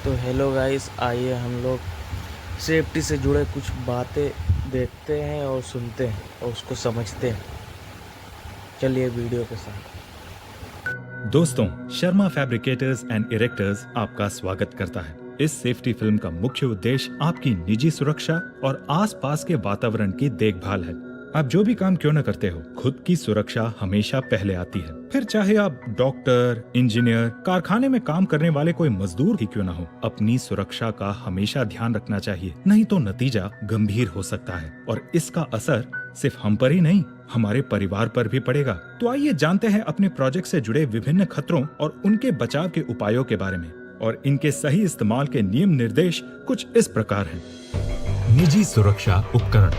तो hello guys, आइए हम लोग सेफ्टी से जुड़े कुछ बातें देखते हैं और सुनते हैं और उसको समझते हैं। चलिए वीडियो के साथ। दोस्तों, शर्मा फैब्रिकेटर्स एंड इरेक्टर्स आपका स्वागत करता है। इस सेफ्टी फिल्म का मुख्य उद्देश्य आपकी निजी सुरक्षा और आसपास के वातावरण की देखभाल है। आप जो भी काम क्यों न करते हो, खुद की सुरक्षा हमेशा पहले आती है। फिर चाहे आप डॉक्टर, इंजीनियर, कारखाने में काम करने वाले कोई मजदूर ही क्यों न हो, अपनी सुरक्षा का हमेशा ध्यान रखना चाहिए, नहीं तो नतीजा गंभीर हो सकता है और इसका असर सिर्फ हम पर ही नहीं, हमारे परिवार पर भी पड़ेगा। तो आइए जानते हैं अपने प्रोजेक्ट से जुड़े विभिन्न खतरों और उनके बचाव के उपायों के बारे में। और इनके सही इस्तेमाल के नियम निर्देश कुछ इस प्रकार हैं। निजी सुरक्षा उपकरण।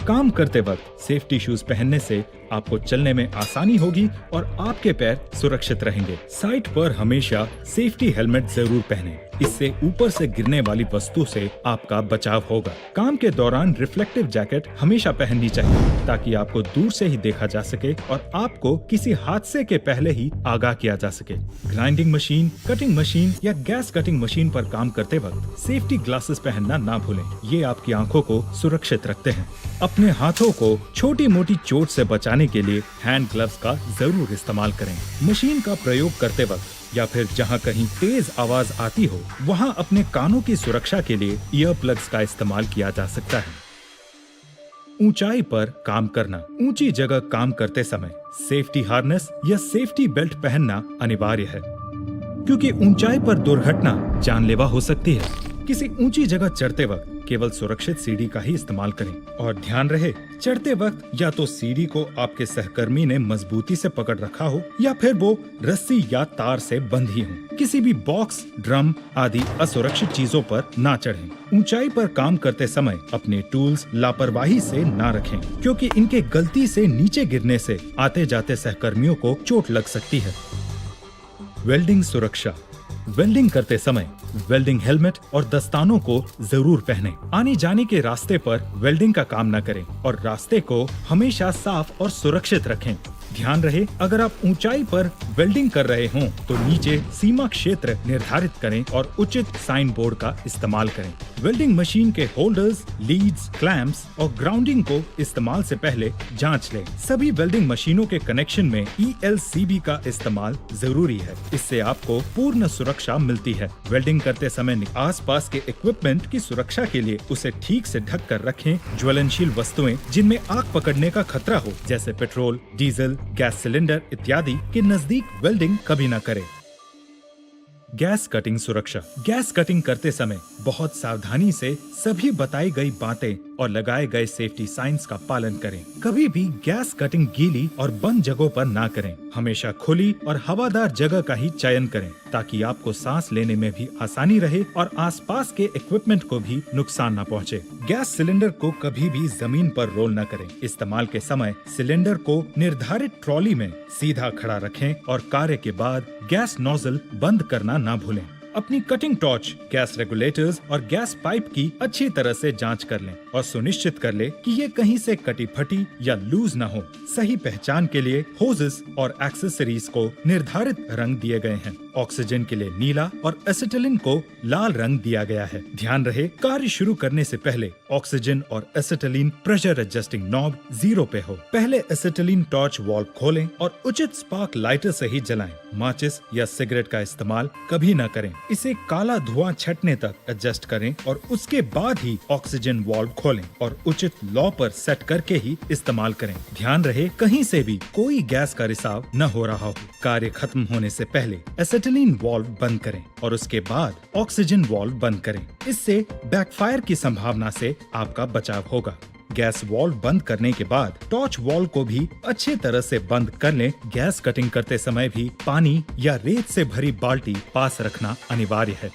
काम करते वक्त सेफ्टी शूज पहनने से आपको चलने में आसानी होगी और आपके पैर सुरक्षित रहेंगे। साइट पर हमेशा सेफ्टी हेलमेट जरूर पहनें। इससे ऊपर से गिरने वाली वस्तु से आपका बचाव होगा। काम के दौरान रिफ्लेक्टिव जैकेट हमेशा पहननी चाहिए ताकि आपको दूर से ही देखा जा सके और आपको किसी हादसे के पहले ही आगाह किया जा सके। ग्राइंडिंग मशीन, कटिंग मशीन या गैस कटिंग मशीन पर काम करते वक्त सेफ्टी ग्लासेस पहनना ना भूलें। ये आपकी आंखों को सुरक्षित रखते हैं। अपने हाथों को छोटी मोटी चोट से बचाने के लिए हैंड ग्लव्स का जरूर इस्तेमाल करें। मशीन का प्रयोग करते वक्त या फिर जहां कहीं तेज आवाज आती हो, वहां अपने कानों की सुरक्षा के लिए ईयर प्लग्स का इस्तेमाल किया जा सकता है। ऊंचाई पर काम करना। ऊंची जगह काम करते समय सेफ्टी हार्नेस या सेफ्टी बेल्ट पहनना अनिवार्य है, क्योंकि ऊंचाई पर दुर्घटना जानलेवा हो सकती है। किसी ऊंची जगह चढ़ते वक्त केवल सुरक्षित सीढ़ी का ही इस्तेमाल करें और ध्यान रहे, चढ़ते वक्त या तो सीढ़ी को आपके सहकर्मी ने मजबूती से पकड़ रखा हो या फिर वो रस्सी या तार से बंधी हो। किसी भी बॉक्स, ड्रम आदि असुरक्षित चीजों पर ना चढ़ें। ऊंचाई पर काम करते समय अपने टूल्स लापरवाही से ना रखें, क्योंकि इनके गलती से नीचे गिरने से आते जाते सहकर्मियों को चोट लग सकती है। वेल्डिंग सुरक्षा। वेल्डिंग करते समय वेल्डिंग हेलमेट और दस्तानों को जरूर पहनें। आने जाने के रास्ते पर वेल्डिंग का काम न करें और रास्ते को हमेशा साफ और सुरक्षित रखें। ध्यान रहे, अगर आप ऊंचाई पर वेल्डिंग कर रहे हों तो नीचे सीमा क्षेत्र निर्धारित करें और उचित साइन बोर्ड का इस्तेमाल करें। वेल्डिंग मशीन के होल्डर्स, लीड्स, क्लैंप्स और ग्राउंडिंग को इस्तेमाल से पहले जांच लें। सभी वेल्डिंग मशीनों के कनेक्शन में ELCB का इस्तेमाल जरूरी है। इससे आपको पूर्ण सुरक्षा मिलती है। वेल्डिंग करते समय आसपास के इक्विपमेंट की सुरक्षा के लिए उसे ठीक से ढक कर रखें। ज्वलनशील वस्तुएं जिनमें आग पकड़ने का खतरा हो, जैसे पेट्रोल, डीजल, गैस सिलेंडर इत्यादि के नजदीक वेल्डिंग कभी न करें। गैस कटिंग सुरक्षा। गैस कटिंग करते समय बहुत सावधानी से सभी बताई गई बातें और लगाए गए सेफ्टी साइंस का पालन करें। कभी भी गैस कटिंग गीली और बंद जगहों पर ना करें। हमेशा खुली और हवादार जगह का ही चयन करें ताकि आपको सांस लेने में भी आसानी रहे और आसपास के इक्विपमेंट को भी नुकसान न पहुंचे। गैस सिलेंडर को कभी भी जमीन पर रोल न करें। इस्तेमाल के समय सिलेंडर को निर्धारित ट्रॉली में सीधा खड़ा रखें और कार्य के बाद गैस नोजल बंद करना ना भूलें। अपनी कटिंग टॉर्च, गैस रेगुलेटर्स और गैस पाइप की अच्छी तरह से जांच कर लें और सुनिश्चित कर लें कि ये कहीं से कटी फटी या लूज ना हो। सही पहचान के लिए होजेस और एक्सेसरीज को निर्धारित रंग दिए गए हैं। ऑक्सीजन के लिए नीला और एसिटिलीन को लाल रंग दिया गया है। ध्यान रहे, कार्य शुरू करने से पहले ऑक्सीजन और एसिटिलीन प्रेशर एडजस्टिंग नॉब 0 पे हो। पहले एसिटिलीन टॉर्च वाल्व खोलें और उचित स्पार्क लाइटर से ही जलाएं। माचिस या सिगरेट का इस्तेमाल कभी न करें। इसे काला धुआं छटने तक एडजस्ट करें और उसके बाद ही ऑक्सीजन वाल्व खोलें और उचित लॉ पर सेट करके ही इस्तेमाल करें। ध्यान रहे, कहीं से भी कोई गैस का रिसाव न हो रहा हो। कार्य खत्म होने से पहले एसिटिलीन वाल्व बंद करें और उसके बाद ऑक्सीजन वाल्व बंद करें। इससे बैकफायर की संभावना से आपका बचाव होगा। गैस वाल्व बंद करने के बाद टॉर्च वाल्व को भी अच्छी तरह से बंद कर लें। गैस कटिंग करते समय भी पानी या रेत से भरी बाल्टी पास रखना अनिवार्य है।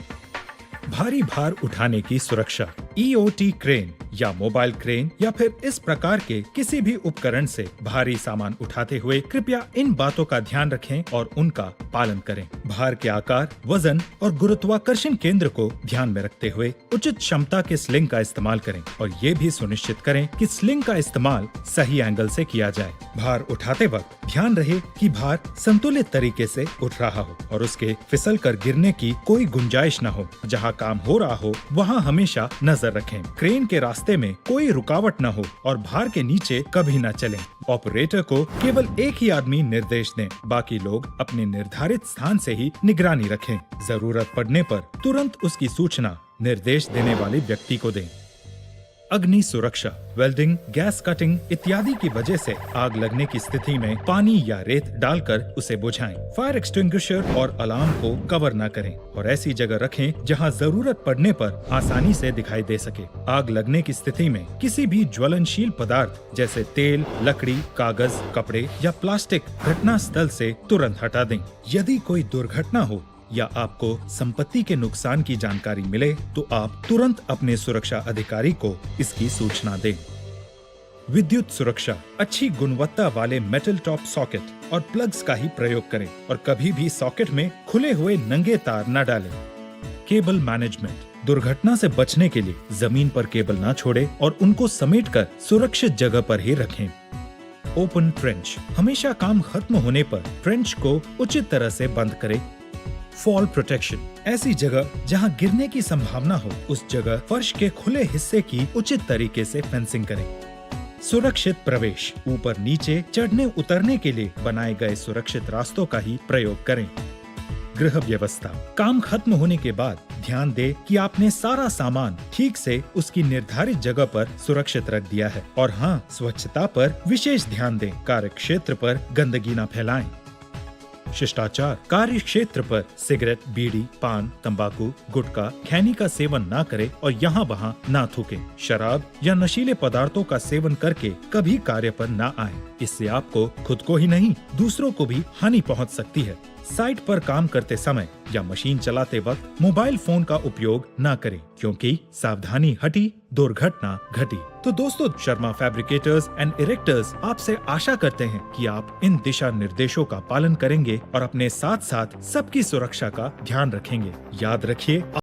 भारी भार उठाने की सुरक्षा। EOT क्रेन या मोबाइल क्रेन या फिर इस प्रकार के किसी भी उपकरण से भारी सामान उठाते हुए कृपया इन बातों का ध्यान रखें और उनका पालन करें। भार के आकार, वजन और गुरुत्वाकर्षण केंद्र को ध्यान में रखते हुए उचित क्षमता के स्लिंग का इस्तेमाल करें और ये भी सुनिश्चित करें कि स्लिंग का इस्तेमाल सही एंगल से किया जाए। भार उठाते वक्त ध्यान रहे कि भार संतुलित तरीके से उठ रहा हो और उसके फिसल कर गिरने की कोई गुंजाइश न हो। जहाँ काम हो रहा हो वहाँ हमेशा नजर रखें। क्रेन के रास्ते में कोई रुकावट न हो और भार के नीचे कभी न चलें। ऑपरेटर को केवल एक ही आदमी निर्देश दें, बाकी लोग अपने निर्धारित स्थान से ही निगरानी रखें। जरूरत पड़ने पर तुरंत उसकी सूचना निर्देश देने वाले व्यक्ति को दें। अग्नि सुरक्षा, वेल्डिंग, गैस कटिंग इत्यादि की वजह से आग लगने की स्थिति में पानी या रेत डालकर उसे बुझाएं। फायर एक्सटिंग्विशर और अलार्म को कवर न करें और ऐसी जगह रखें जहां जरूरत पड़ने पर आसानी से दिखाई दे सके। आग लगने की स्थिति में किसी भी ज्वलनशील पदार्थ जैसे तेल, लकड़ी, कागज, कपड़े या प्लास्टिक घटना स्थल से तुरंत हटा दें। यदि कोई दुर्घटना हो या आपको संपत्ति के नुकसान की जानकारी मिले तो आप तुरंत अपने सुरक्षा अधिकारी को इसकी सूचना दें। विद्युत सुरक्षा, अच्छी गुणवत्ता वाले मेटल टॉप सॉकेट और प्लग्स का ही प्रयोग करें और कभी भी सॉकेट में खुले हुए नंगे तार न डालें। केबल मैनेजमेंट, दुर्घटना से बचने के लिए जमीन पर केबल न छोड़ें और उनको समेटकर सुरक्षित जगह पर ही रखें। ओपन ट्रेंच, हमेशा काम खत्म होने पर ट्रेंच को उचित तरह से बंद करें। फॉल प्रोटेक्शन, ऐसी जगह जहां गिरने की संभावना हो उस जगह फर्श के खुले हिस्से की उचित तरीके से फेंसिंग करें। सुरक्षित प्रवेश, ऊपर नीचे चढ़ने उतरने के लिए बनाए गए सुरक्षित रास्तों का ही प्रयोग करें। गृह व्यवस्था, काम खत्म होने के बाद ध्यान दें कि आपने सारा सामान ठीक से उसकी निर्धारित जगह पर सुरक्षित रख दिया है और हाँ, स्वच्छता पर विशेष ध्यान दें। कार्य क्षेत्र पर गंदगी न फैलाएं। शिष्टाचार, कार्य क्षेत्र पर सिगरेट, बीड़ी, पान, तंबाकू, गुटखा, खैनी का सेवन न करें और यहाँ वहाँ न थूकें। शराब या नशीले पदार्थों का सेवन करके कभी कार्य पर न आए। इससे आपको खुद को ही नहीं दूसरों को भी हानि पहुँच सकती है। साइट पर काम करते समय या मशीन चलाते वक्त मोबाइल फोन का उपयोग न करें क्योंकि सावधानी हटी दुर्घटना घटी। तो दोस्तों, शर्मा फैब्रिकेटर्स एंड इरेक्टर्स आपसे आशा करते हैं कि आप इन दिशा निर्देशों का पालन करेंगे और अपने साथ साथ सबकी सुरक्षा का ध्यान रखेंगे। याद रखिए,